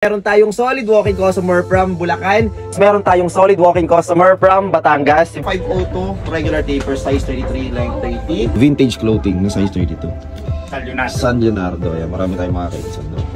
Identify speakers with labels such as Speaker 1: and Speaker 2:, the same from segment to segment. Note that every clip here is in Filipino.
Speaker 1: Meron tayong solid walking customer from Bulacan. Meron tayong solid walking customer from Batangas. 502, regular taper, size 33, length 30.
Speaker 2: Vintage clothing na size 32.
Speaker 3: San
Speaker 2: Leonardo. Ayan, marami tayong mga kainsan doon.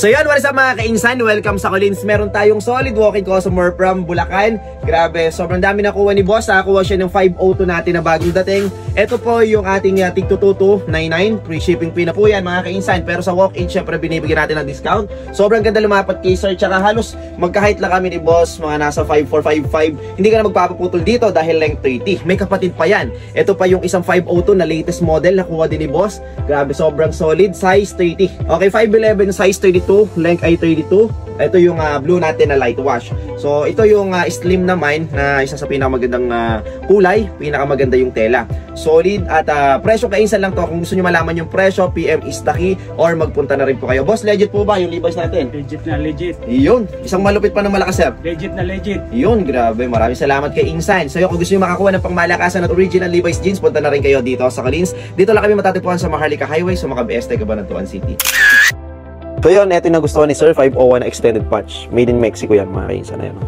Speaker 1: So yun, what is up mga kainsan? Welcome sa Collins. Meron tayong solid walking customer from Bulacan. Grabe, sobrang dami nakuha ni boss. Nakakuha siya ng 502 natin na bagong dating. Ito po yung ating tig-2299. Free shipping fee na po yan mga kainsan. Pero sa walk-in, syempre binibigyan natin ng discount. Sobrang ganda lumapat kay sir. Tsaka halos magkahit lang kami ni boss. Mga nasa 5455. Hindi ka na magpapaputol dito dahil length 30. May kapatid pa yan. Ito pa yung isang 502 na latest model. Nakuha din ni boss. Grabe, sobrang solid. Size 30. Okay, 511 size 32. Length ay 32. Ito yung blue natin na light wash. So ito yung slim naman na isa sa pinakamagandang kulay, pinakamaganda yung tela. Solid at presyo kainsan lang to. Kung gusto niyo malaman yung presyo, PM is the key or magpunta na rin po kayo. Boss, legit po ba yung Levi's natin?
Speaker 3: Legit na legit.
Speaker 1: Iyon, isang malupit pa ng malakas sir.
Speaker 3: Legit na legit.
Speaker 1: Iyon, grabe. Maraming salamat kay Insan. So kung gusto niyo makakuha ng pangmalakasan at original Levi's jeans, punta na rin kayo dito sa Collins. Dito lang kami matatagpuan sa Maharlika Highway, sa Macabeste, Cabanatuan City. So yun, ito yung nagustuhan ni Sir, 501 extended patch. Made in Mexico yan mga kainsan na yun.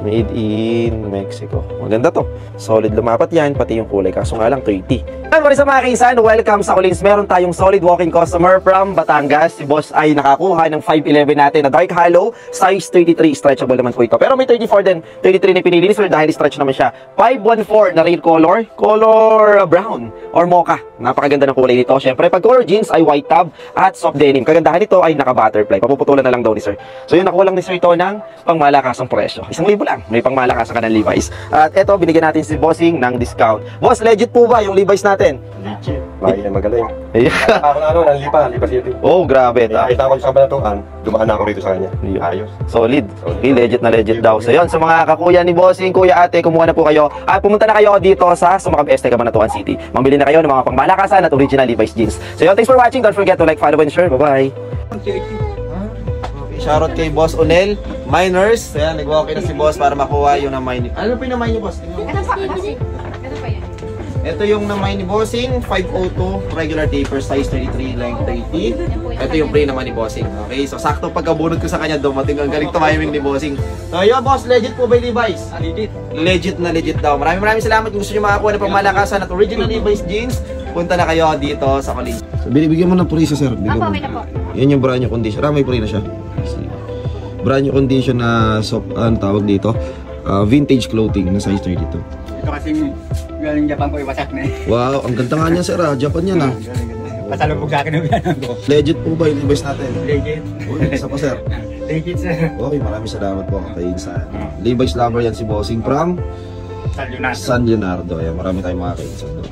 Speaker 1: Made in Mexico. Maganda to. Solid lumapat yan, pati yung kulay. Kaso nga lang 30. What is up mga kainsan? Welcome sa Collins. Meron tayong solid walking customer from Batangas. Si boss ay nakakuha ng 511 natin na dark hollow. Size 33. Stretchable naman po ito. Pero may 34 din. 33 na pinili ni Sir dahil stretch naman siya. 514 na real color. Color brown or mocha. Napakaganda ng kulay nito. Siyempre, pag color jeans ay white tab at soft denim. Kagandahan nito ay naka-butterfly. Papuputulan na lang daw ni Sir. So yun, nakuha lang ni Sir ito ng pangmalakasang presyo. 1,000 lang. May pangmalakasan ka ng Levi's. At ito, binigyan natin si Bossing ng discount. Boss, legit po ba yung Levi's natin?
Speaker 3: Legit.
Speaker 2: Ay, magaling.
Speaker 4: Ako nalipas yun.
Speaker 1: Oh, grabe.
Speaker 4: Nakita ko sa Cabanatuan, dumaan ako rito sa kanya. Ayos.
Speaker 1: Solid. Okay, legit na legit daw. So yun, sa mga kakuya ni Bossing, kuya ate, kumuha na po kayo. At pumunta na kayo dito sa Macabeste, Cabanatuan City. Mamili na kayo ng mga pangmalakasan at original Levi's jeans. So yun, thanks for watching. Don't forget to like, follow, and share. Bye-bye. Shoutout kay Boss Onel, Miners. Ayan, nag-walk in na si Boss para makuha yung na-mine ni... Ano po yung na-mine ni Boss?
Speaker 5: Ano pa yan?
Speaker 1: Ito yung na-mine ni Bossing, 502, regular taper, size 33, length 30. Ito yung pre naman ni Bossing. Okay, so sakto pagkabunod ko sa kanya, dumating ang galing tumiming ni Bossing. So yun, Boss, legit po ba yung Levi's?
Speaker 3: Legit.
Speaker 1: Legit na legit daw. Maraming salamat. Kung gusto nyo makakuha ng pangmalakasan at original Levi's jeans, punta na kayo dito sa Collins.
Speaker 2: So, binibigyan mo ng purisa, sir.
Speaker 5: Apo, may na po.
Speaker 2: Yan yung brand new condition. May puri na siya. Brand new condition na soft, tawag dito. Vintage clothing na size 32.
Speaker 3: Ito kasing galing Japan ko iwasak na eh.
Speaker 2: Wow, ang ganda nga niya, sir. Japan yan, ha.
Speaker 3: Pasalubog sa akin ang biyanan ko.
Speaker 2: Legit po ba yung Levi's natin?
Speaker 3: Legit.
Speaker 2: Uy, isa pa, sir.
Speaker 3: Legit sir.
Speaker 2: Okay, maraming salamat po kay Insan. Levi's lover yan si Bossing from
Speaker 3: San Leonardo.
Speaker 2: San Leonardo. Ayan, marami tayong mga kainsan doon.